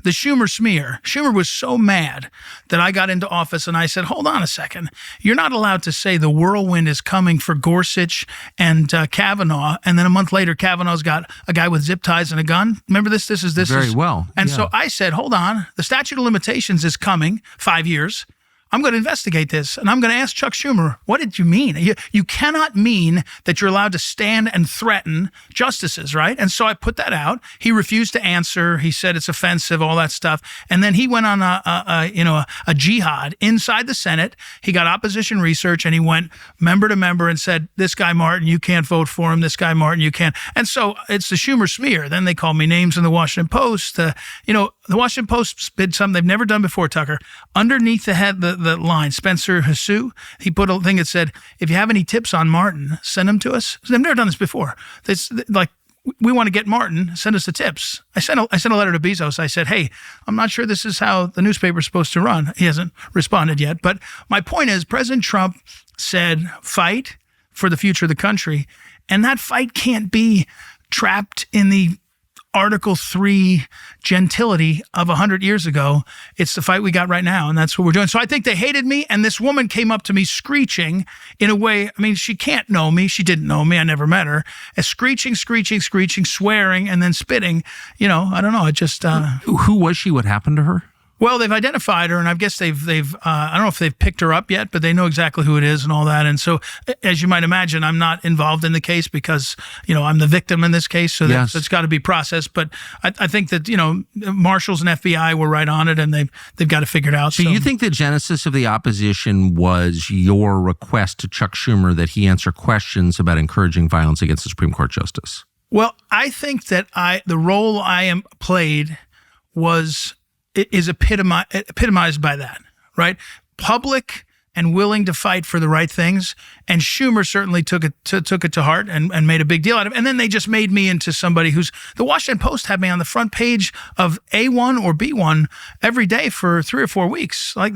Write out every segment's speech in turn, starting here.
the Schumer smear. Schumer was so mad that I got into office and I said, hold on a second. You're not allowed to say the whirlwind is coming for Gorsuch and Kavanaugh. And then a month later, Kavanaugh's got a guy with zip ties and a gun. Remember this? This is very well. And so I said, hold on. The statute of limitations is coming, 5 years. I'm going to investigate this, and I'm going to ask Chuck Schumer, what did you mean? You cannot mean that you're allowed to stand and threaten justices, right? And so I put that out. He refused to answer. He said it's offensive, all that stuff. And then he went on a jihad inside the Senate. He got opposition research, and he went member to member and said, this guy Martin, you can't vote for him. This guy Martin, you can't. And so it's the Schumer smear. Then they called me names in the Washington Post. The Washington Post did something they've never done before, Tucker. Underneath the line, Spencer Hsu, he put a thing that said, if you have any tips on Martin, send them to us. They've never done this before. It's like, we want to get Martin, send us the tips. I sent a letter to Bezos. I said, hey, I'm not sure this is how the newspaper's supposed to run. He hasn't responded yet. But my point is, President Trump said, fight for the future of the country. And that fight can't be trapped in the Article 3 gentility of 100 years ago. It's the fight we got right now, and that's what we're doing. So I think they hated me, and this woman came up to me screeching in a way, I mean, she can't know me. She didn't know me. I never met her. Screeching, swearing, and then spitting. I don't know. It just... Who was she? What happened to her? Well, they've identified her, and I guess they've I don't know if they've picked her up yet, but they know exactly who it is and all that. And so, as you might imagine, I'm not involved in the case because, I'm the victim in this case. So yes. It's got to be processed. But I think that, marshals and FBI were right on it, and they've got to figure it out. So you think the genesis of the opposition was your request to Chuck Schumer that he answer questions about encouraging violence against the Supreme Court justice? Well, I think that the role I played is epitomized by that, right? Public and willing to fight for the right things. And Schumer certainly took it to heart and made a big deal out of it. And then they just made me into somebody the Washington Post had me on the front page of A1 or B1 every day for 3 or 4 weeks. Like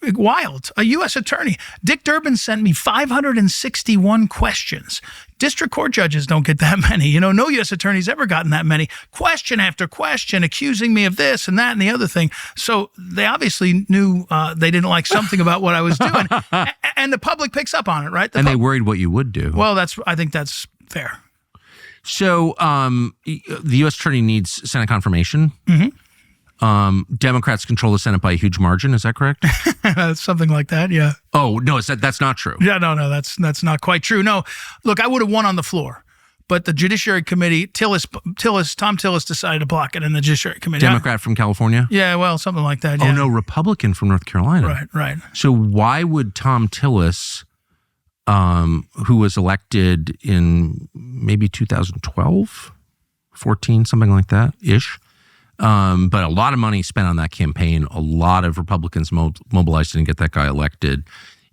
wild. A U.S. attorney. Dick Durbin sent me 561 questions. District court judges don't get that many. No U.S. attorney's ever gotten that many. Question after question, accusing me of this and that and the other thing. So they obviously knew they didn't like something about what I was doing. And the public picks up on it, right? They worried what you would do. Well, I think that's fair. So the U.S. attorney needs Senate confirmation. Mm-hmm. Democrats control the Senate by a huge margin. Is that correct? Something like that, yeah. Oh, no, that's not true. Yeah, no, that's not quite true. No, look, I would have won on the floor, but the Judiciary Committee, Thom Tillis decided to block it in the Judiciary Committee. Democrat from California? Yeah, well, something like that, yeah. Oh, no, Republican from North Carolina. Right. So why would Thom Tillis, who was elected in maybe 2012, 14, something like that-ish, but a lot of money spent on that campaign. A lot of Republicans mobilized to get that guy elected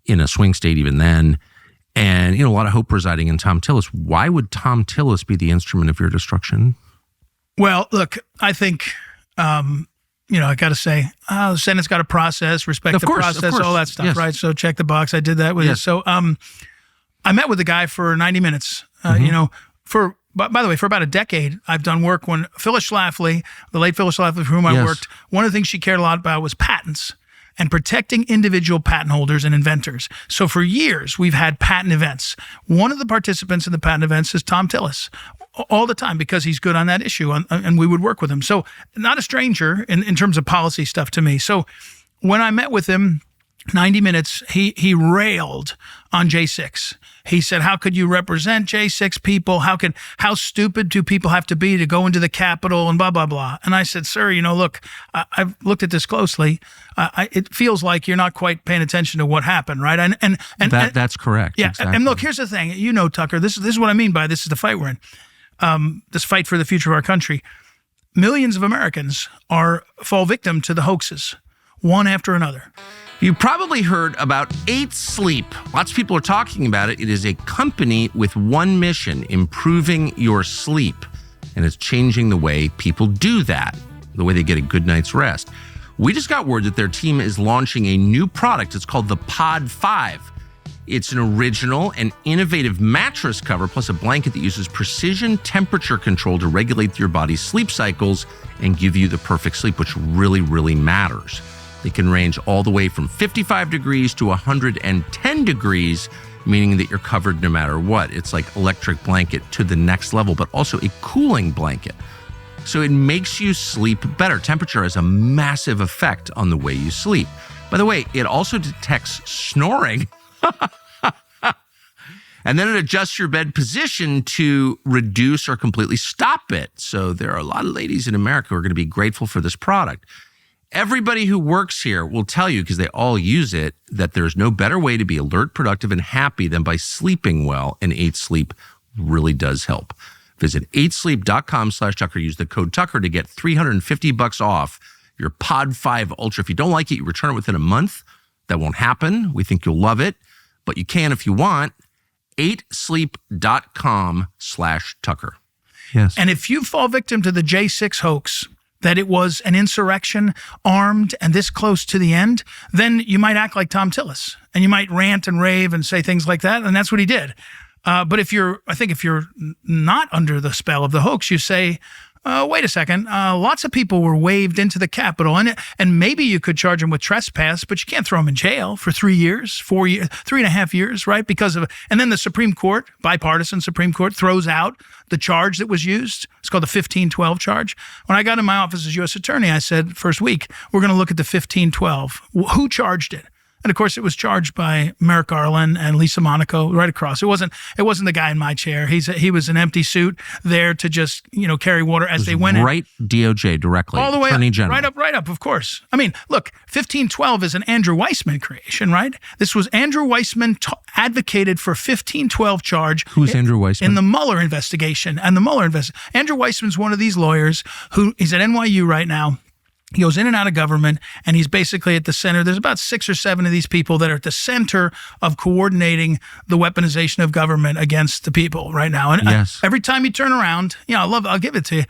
in a swing state even then. And, a lot of hope residing in Thom Tillis. Why would Thom Tillis be the instrument of your destruction? Well, look, I think, I got to say, the Senate's got a process, respect the process, all that stuff, yes. Right? So check the box. I did that with it. So I met with the guy for 90 minutes, By the way, for about a decade, I've done work when Phyllis Schlafly, the late Phyllis Schlafly for whom I worked, one of the things she cared a lot about was patents and protecting individual patent holders and inventors. So for years, we've had patent events. One of the participants in the patent events is Thom Tillis all the time because he's good on that issue, and we would work with him. So not a stranger in terms of policy stuff to me. So when I met with him, 90 minutes, he railed on J6. He said, how could you represent J6 people? How stupid do people have to be to go into the Capitol and blah, blah, blah. And I said, sir, look, I've looked at this closely. It feels like you're not quite paying attention to what happened, right? And that's correct. Yeah. Exactly. And look, here's the thing. Tucker, this is what I mean by this is the fight we're in. This fight for the future of our country. Millions of Americans fall victim to the hoaxes, one after another. You probably heard about 8 Sleep. Lots of people are talking about it. It is a company with one mission, improving your sleep. And it's changing the way people do that, the way they get a good night's rest. We just got word that their team is launching a new product. It's called the Pod 5. It's an original and innovative mattress cover plus a blanket that uses precision temperature control to regulate your body's sleep cycles and give you the perfect sleep, which really, really matters. It can range all the way from 55 degrees to 110 degrees, meaning that you're covered no matter what. It's like electric blanket to the next level, but also a cooling blanket. So it makes you sleep better. Temperature has a massive effect on the way you sleep. By the way, it also detects snoring. And then it adjusts your bed position to reduce or completely stop it. So there are a lot of ladies in America who are going to be grateful for this product. Everybody who works here will tell you, because they all use it, that there's no better way to be alert, productive, and happy than by sleeping well, and 8 Sleep really does help. Visit 8sleep.com/Tucker. Use the code Tucker to get $350 off your Pod 5 Ultra. If you don't like it, you return it within a month. That won't happen. We think you'll love it, but you can if you want. 8sleep.com/Tucker. Yes. And if you fall victim to the J6 hoax, that it was an insurrection, armed, and this close to the end, then you might act like Thom Tillis, and you might rant and rave and say things like that, and that's what he did. But if you're not under the spell of the hoax, you say, wait a second, lots of people were waved into the Capitol, and maybe you could charge them with trespass, but you can't throw them in jail for 3 years, 4 years, 3.5 years, right? And then the Supreme Court, bipartisan Supreme Court, throws out the charge that was used. It's called the 1512 charge. When I got in my office as U.S. Attorney, I said, first week, we're going to look at the 1512. Who charged it? And of course, it was charged by Merrick Garland and Lisa Monaco right across. It wasn't the guy in my chair. He was an empty suit there to just carry water as they went right in. DOJ directly, all the way Attorney up, General. right up. Of course. I mean, look, 1512 is an Andrew Weissman creation, right? This was Andrew Weissman advocated for 1512 charge. Who's Andrew Weissman? In the Mueller investigation Andrew Weissman's one of these lawyers who is at NYU right now. He goes in and out of government, and he's basically at the center. There's about 6 or 7 of these people that are at the center of coordinating the weaponization of government against the people right now. And yes. Every time you turn around, I'll give it to you.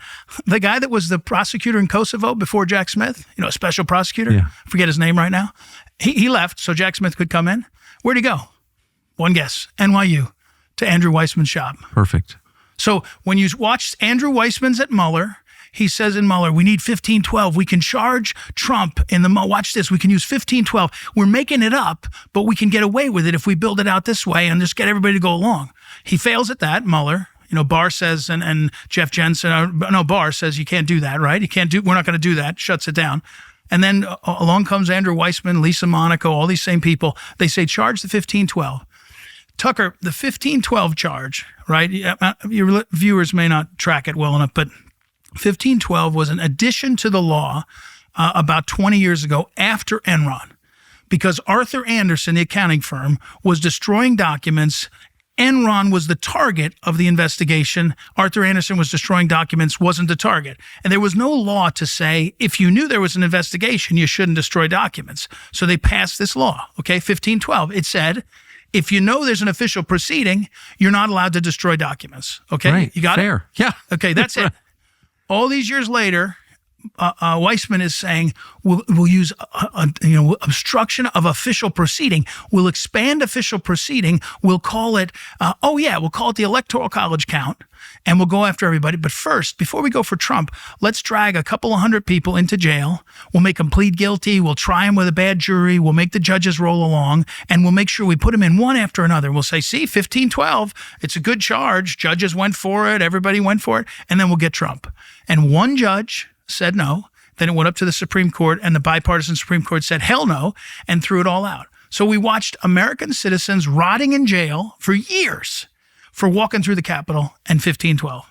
The guy that was the prosecutor in Kosovo before Jack Smith, a special prosecutor, I forget his name right now. He left so Jack Smith could come in. Where'd he go? One guess, NYU, to Andrew Weissman's shop. Perfect. So when you watch Andrew Weissman's at Mueller, he says in Mueller, we need 1512. We can charge Trump watch this. We can use 1512. We're making it up, but we can get away with it if we build it out this way and just get everybody to go along. He fails at that, Mueller. Barr says, and Jeff Jensen, Barr says you can't do that, right? We're not going to do that. Shuts it down. And then along comes Andrew Weissman, Lisa Monaco, all these same people. They say, charge the 1512. Tucker, the 1512 charge, right? Your viewers may not track it well enough, but 1512 was an addition to the law about 20 years ago after Enron, because Arthur Andersen, the accounting firm, was destroying documents. Enron was the target of the investigation. Arthur Andersen was destroying documents, wasn't the target. And there was no law to say, if you knew there was an investigation, you shouldn't destroy documents. So they passed this law, 1512. It said, if you know there's an official proceeding, you're not allowed to destroy documents, okay? Right. You got Fair. it? Yeah. Okay, that's it. All these years later, Weissman is saying we'll use obstruction of official proceeding. We'll expand official proceeding. We'll call it we'll call it the Electoral College count, and we'll go after everybody. But first, before we go for Trump, let's drag a couple of 100 people into jail. We'll make them plead guilty. We'll try them with a bad jury. We'll make the judges roll along, and we'll make sure we put them in one after another. We'll say, see, 1512, it's a good charge. Judges went for it. Everybody went for it. And then we'll get Trump. And one judge said no. Then it went up to the Supreme Court, and the bipartisan Supreme Court said hell no and threw it all out. So we watched American citizens rotting in jail for years for walking through the Capitol and 1512.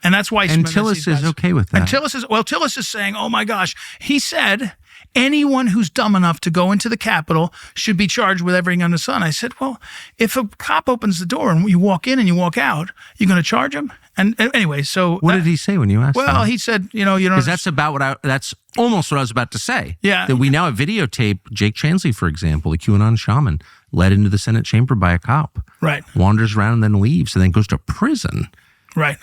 And that's why Tillis is okay with that. And Tillis is saying, oh my gosh, he said anyone who's dumb enough to go into the Capitol should be charged with everything under the sun. I said, well, if a cop opens the door and you walk in and you walk out, you're going to charge him? And anyway, so what did he say when you asked him? Well, he said, you know, because that's almost what I was about to say. Yeah, that we now have videotape. Jake Chansley, for example, a QAnon shaman, led into the Senate chamber by a cop. Right. Wanders around and then leaves and then goes to prison. Right.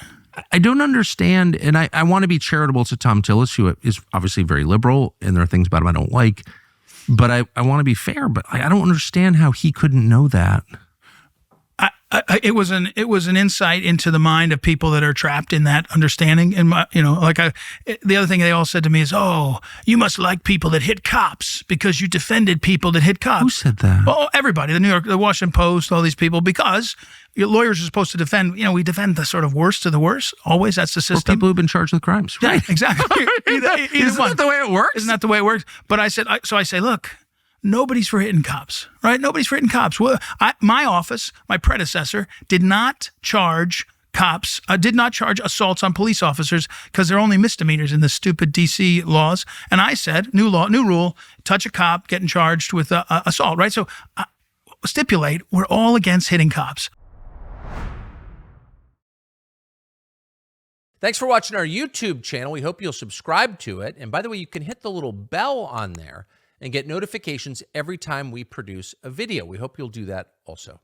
I don't understand, and I want to be charitable to Thom Tillis, who is obviously very liberal, and there are things about him I don't like. But I want to be fair, but I don't understand how he couldn't know that. It was an insight into the mind of people that are trapped in that understanding. And the other thing they all said to me is, "Oh, you must like people that hit cops because you defended people that hit cops." Who said that? Well, everybody, the Washington Post, all these people, because your lawyers are supposed to defend. We defend the sort of worst of the worst. Always, that's the Or system. people who've been charged with crimes. Yeah, exactly. Isn't that the way it works? Isn't that the way it works? But I say, look. Nobody's for hitting cops, right? Nobody's for hitting cops. Well, my office, my predecessor, did not charge cops, did not charge assaults on police officers because they're only misdemeanors in the stupid DC laws. And I said, new rule, touch a cop, getting charged with assault, right? So stipulate, we're all against hitting cops. Thanks for watching our YouTube channel. We hope you'll subscribe to it. And by the way, you can hit the little bell on there and get notifications every time we produce a video. We hope you'll do that also.